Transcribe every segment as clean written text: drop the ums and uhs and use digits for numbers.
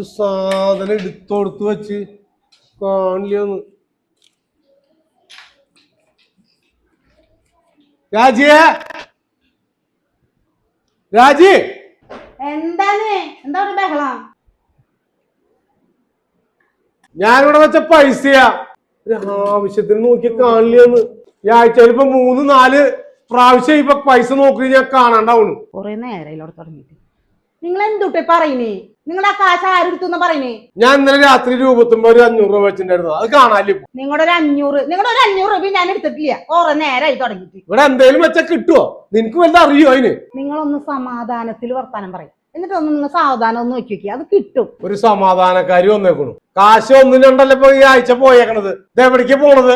ഒരു സാധനം എടുത്തോടുത്ത് വെച്ച് കാണില്ലെന്ന്. രാജിയെ, രാജി, എന്താണ് എന്താ ബഹളം? ഞാനിവിടെ വെച്ച പൈസയാ ഒരു ആവശ്യത്തിന് നോക്കി കാണില്ലെന്ന്. ഈ ആഴ്ചയിൽ ഇപ്പൊ 3-4 പ്രാവശ്യം ഇപ്പൊ പൈസ നോക്കി ഞാൻ കാണാണ്ടാവുന്നു. കൊറേ നേരം തുടങ്ങിട്ട് നിങ്ങൾ എന്തുട്ടെ പറയുന്നേ? നിങ്ങൾ ആ കാശ് ആരെടുത്തു പറയുന്നേ? ഞാൻ ഇന്നലെ രാത്രി രൂപത്തുമ്പോ ഒരു 500 രൂപ വെച്ചിട്ടുണ്ടായിരുന്നു. അത് കാണാല്ലേ? നിങ്ങളുടെ ഒരു 500 രൂപ ഞാൻ എടുത്തിട്ടില്ല. കുറെ നേരമായി തുടങ്ങിട്ട്. ഇവിടെ എന്തേലും വെച്ചാ കിട്ടുവോ? നിനക്ക് വല്ല അറിയോ അതിന്? നിങ്ങളൊന്ന് സമാധാനത്തിൽ വർത്താനം പറയും, എന്നിട്ടൊന്ന് നിങ്ങൾ സാവധാനം ഒന്ന് നോക്കി വെക്കുക, അത് കിട്ടും. ഒരു സമാധാനക്കാരി വന്നേക്കണു. കാശ് 1-2 ഇപ്പൊ ഈ ആഴ്ച പോയേക്കണത്. ഇത് എവിടേക്ക് പോണത്?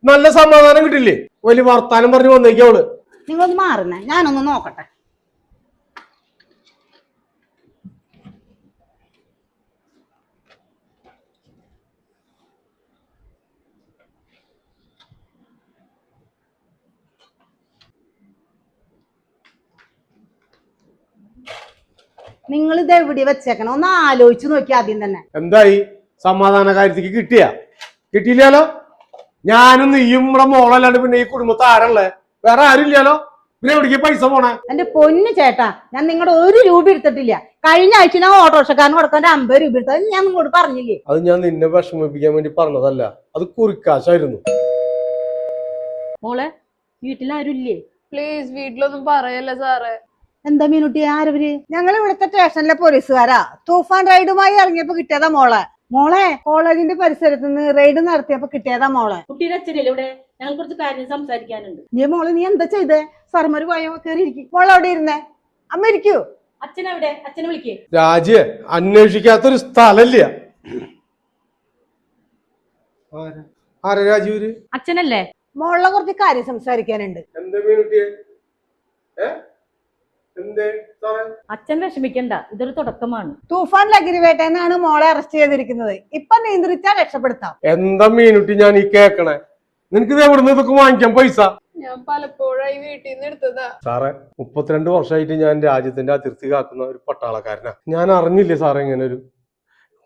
നല്ല സമാധാനം കിട്ടില്ലേ? വലിയ വർത്താനം പറഞ്ഞു വന്നേക്കവള്. നിങ്ങളൊന്ന് മാറുന്നേ, ഞാനൊന്ന് നോക്കട്ടെ. നിങ്ങൾ ഇത് എവിടെ വെച്ചേക്കണം ഒന്ന് ആലോചിച്ച് നോക്കി ആദ്യം തന്നെ. എന്തായി സമാധാന കാര്യത്തിക്ക് കിട്ടിയില്ലാലോ? ഞാനും നീയും ഇവിടെ മോളല്ലാണ്ട് പിന്നെ ഈ കുടുംബത്തെ ആരല്ലേ? വേറെ ആരും ഇല്ലാലോ. പിന്നെ എവിടേക്ക് പൈസ പോണേ? എന്റെ പൊന്നു ചേട്ടാ, ഞാൻ നിങ്ങളുടെ 1 രൂപ എടുത്തിട്ടില്ല. കഴിഞ്ഞ ആഴ്ച ഞാൻ ഓട്ടോറിക്ഷക്കാരന് കൊടുക്കാൻ 50 രൂപ എടുത്തത് ഞാൻ നിങ്ങളോട് പറഞ്ഞില്ലേ? അത് ഞാൻ നിന്നെ വിഷമിപ്പിക്കാൻ വേണ്ടി പറഞ്ഞതല്ല, അത് കുറിക്കാശായിരുന്നു. മോളെ, വീട്ടിലാരും ഇല്ലേ? പ്ലീസ് വീട്ടിലൊന്നും പറയല്ലേ സാറേ. എന്താ മീനുട്ടി, ആരവര്? ഞങ്ങൾ ഇവിടുത്തെ സ്റ്റേഷനിലെ പോലീസുകാരാ. തൂഫാൻ റൈഡുമായി ഇറങ്ങിയപ്പോ കിട്ടിയതാ മോളെ കോളേജിന്റെ പരിസരത്ത് നിന്ന് റെയ്ഡ് നടത്തിയപ്പോ കിട്ടിയതാ മോളെ. കുട്ടിയുടെ അച്ഛനല്ലേ ഇവിടെ? ഞങ്ങൾ കുറച്ച് കാര്യം സംസാരിക്കാനുണ്ട്. നീ എന്താ ചെയ്തേ? സാർമാര് പോയോ? കയറിയിരിക്കും. മോളെ അവിടെ ഇരുന്നേ. അമ്മ ഇരിക്കൂ. അച്ഛനെവിടെ? അച്ഛനെ വിളിക്കേ. രാജിയെ അന്വേഷിക്കാത്തൊരു സ്ഥലല്ല. ആരാ രാജീവര്? അച്ഛനല്ലേ? മോളെ കുറച്ച് കാര്യം സംസാരിക്കാനുണ്ട്. എന്താ മീനുട്ടിയെ? അച്ഛൻ വിഷമിക്കണ്ട, ഇതൊരു തുടക്കമാണ്. തൂഫാൻ ലഹരി വേട്ടയെന്നാണ് മോളെ അറസ്റ്റ് ചെയ്തിരിക്കുന്നത്. ഇപ്പൊ നിയന്ത്രിച്ചാൽ രക്ഷപ്പെടുത്താം. എന്താ മീനുട്ടി ഞാൻ ഈ കേക്കണേ? നിനക്ക് എവിടുന്ന് ഇതൊക്കെ വാങ്ങിക്കാൻ പൈസ? ഞാൻ പലപ്പോഴായി വീട്ടിൽ നിന്ന് എടുത്തതാ സാറേ. 32 വർഷമായിട്ട് ഞാൻ രാജ്യത്തിന്റെ അതിർത്തി കാക്കുന്ന ഒരു പട്ടാളക്കാരനാ. ഞാൻ അറിഞ്ഞില്ലേ സാറേ ഇങ്ങനെ ഒരു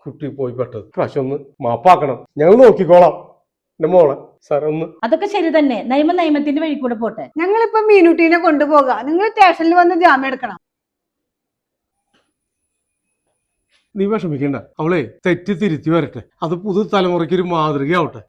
കുട്ടി പോയി പെട്ടത്. പ്രാവശ്യം ഒന്ന് മാപ്പാക്കണം. ഞങ്ങൾ നോക്കിക്കോളാം എന്റെ മോളെ. സാറേ ഒന്ന്. അതൊക്കെ ശരി തന്നെ. നിയമത്തിന്റെ വഴി കൂടെ പോട്ടെ. ഞങ്ങളിപ്പോ മീനുട്ടീനെ കൊണ്ടുപോകാം. നിങ്ങൾ സ്റ്റേഷനിൽ വന്ന് ജാമ്യം എടുക്കണം. നീ വിഷമിക്കണ്ട. അവളെ തെറ്റി തിരുത്തി വരട്ടെ. അത് പുതു തലമുറയ്ക്ക് ഒരു മാതൃകയാവട്ടെ.